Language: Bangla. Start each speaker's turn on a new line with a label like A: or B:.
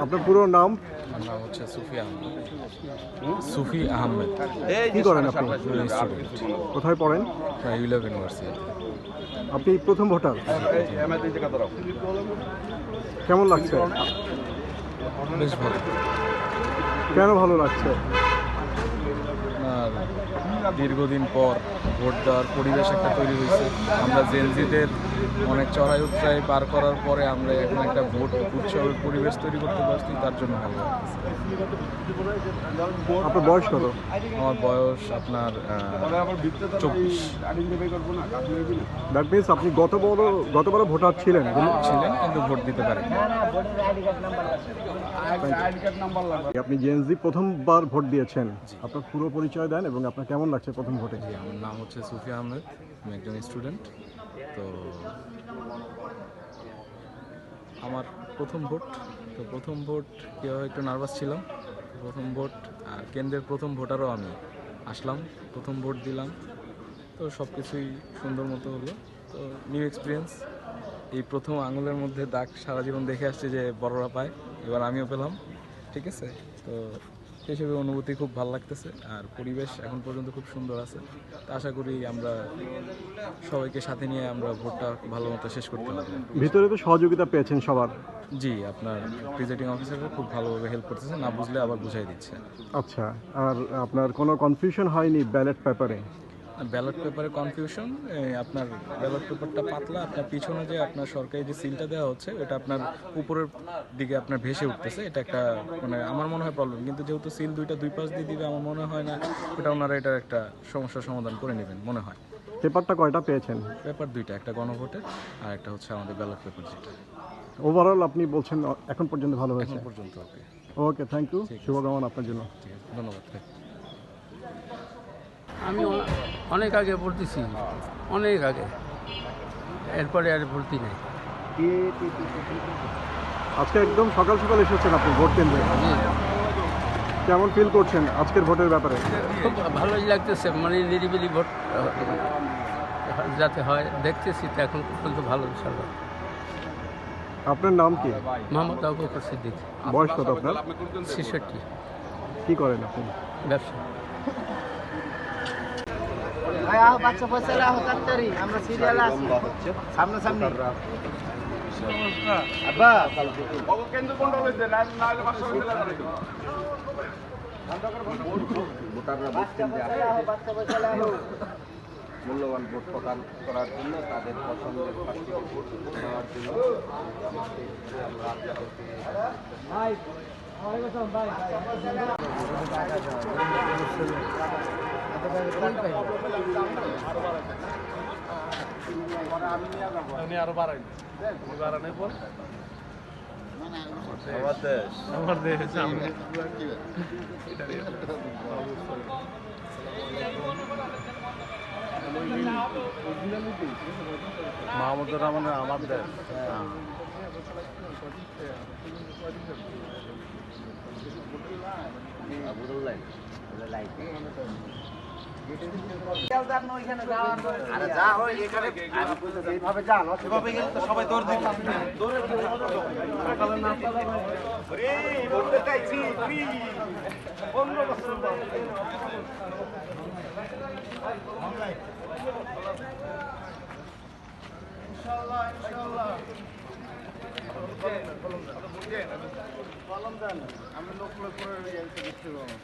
A: আপনার পুরো নাম?
B: আমার নাম হচ্ছে সুফি আহমেদ।
A: কি করেন আপনি? কোথায় পড়েন?
B: ইউলেভ ইউনিভার্সিটি।
A: আপনি প্রথম ভোটার? কেমন লাগছে?
B: বেশ ভালো।
A: কেন ভালো লাগছে?
B: আপনার দীর্ঘদিন পর ভোট দেওয়ার পরিবেশ একটা তৈরি হয়েছে। আমরা জেনজিদের অনেক চড়াই উৎরাই পার করার পরে আমরা এখন একটা ভোট উৎসবের পরিবেশ তৈরি করতে পারছি, তার জন্য ভালো লাগছে।
A: আপনার বয়স কত?
B: আমার বয়স আপনার 24।
A: দ্যাট মিনস আপনি গতবারও ভোটার ছিলেন?
B: কিন্তু ভোট দিতে পারেন।
A: আপনি জেনজি প্রথমবার ভোট দিয়েছেন, আপনার পুরো পরিচয় দেন এবং আপনার কেমন লাগছে প্রথম ভোটে?
B: আমার নাম হচ্ছে সুফি আহমেদ, আমি একজন স্টুডেন্ট। তো আমার প্রথম ভোট কীভাবে একটু নার্ভাস ছিলাম। প্রথম ভোট আর কেন্দ্রের প্রথম ভোটারও আমি আসলাম, প্রথম ভোট দিলাম। তো সব কিছুই সুন্দর মতো হলো। তো নিউ এক্সপিরিয়েন্স। এই প্রথম আঙুলের মধ্যে দাগ সারা জীবন দেখে আসছে যে বড়রা পায়, এবার আমিও পেলাম। ঠিক আছে, তো সেসবের অনুভূতি খুব ভালো লাগতেছে। আর পরিবেশ এখন পর্যন্ত খুব সুন্দর আছে। তো আশা করি আমরা সবাইকে সাথে নিয়ে আমরা ভোটটা ভালো মতো শেষ করতে পারবো।
A: ভিতরে তো সহযোগিতা পেয়েছেন সবার?
B: জি, আপনার প্রিজাইডিং অফিসাররা খুব ভালোভাবে হেল্প করতেছে, না বুঝলে আবার বুঝাই দিচ্ছে।
A: আচ্ছা, আর আপনার কোনো কনফিউশন হয়নি ব্যালট পেপারে?
B: ব্যালট পেপারে কনফিউশন, আপনার ব্যালট পেপারটা পাতলা, আপনার পিছনে যে আপনার সরকারি যে সিলটা দেওয়া হচ্ছে ওটা আপনার উপরের দিকে আপনার ভেসে উঠতেছে। এটা একটা মানে আমার মনে হয় প্রবলেম, কিন্তু যেহেতু সিল দুই পাশ দিয়ে দিবে আমার মনে হয় না ওটা ওনারা এটার একটা সমস্যার সমাধান করে নেবেন মনে হয়।
A: পেপারটা কয়টা পেয়েছেন?
B: পেপার দুইটা, একটা গণভোটের আর একটা হচ্ছে আমাদের ব্যালট পেপার যেটা।
A: ওভারঅল আপনি বলছেন এখন পর্যন্ত ভালো হয়েছে?
B: এখন পর্যন্ত ওকে।
A: ওকে, থ্যাংক ইউ, শুভকামনা আপনার জন্য।
B: ঠিক আছে, ধন্যবাদ।
C: আমি অনেক আগে পড়তেছি, অনেক আগে, এরপরে আর ভর্তি নেই।
A: আজকে একদম সকাল সকাল এসেছেন আপনি ভোট কেন্দ্রে, কেমন ফিল করছেন আজকের ভোটের ব্যাপারে?
C: খুব ভালোই লাগতেছে, মানে নিরিবিলি ভোট যাতে হয় দেখতেছি, তো এখন পর্যন্ত ভালো সরকার।
A: আপনার নাম কি?
C: মোহাম্মদ আবু বকর সিদ্দিক।
A: বয়স কত আপনার?
C: 66।
A: কি করেন আপনি?
C: ব্যবসা।
D: বাচ্চা পয়সা তাড়াতাড়ি, আমরা সিরিয়ালে আছি সামনাসামনি। আব্বা
E: মূল্যবান ভোট প্রদান করার জন্য তাদের পছন্দের প্রার্থীকে ভোট দেওয়ার জন্য
D: আরো বাড়াই বাড়ানোর পর আমার দেশ মাহমুদুর রহমান আমার দেশ। সবাই তোর দিন ইনশাআল্লাহ আমি লোক করে দেখতে পাবো।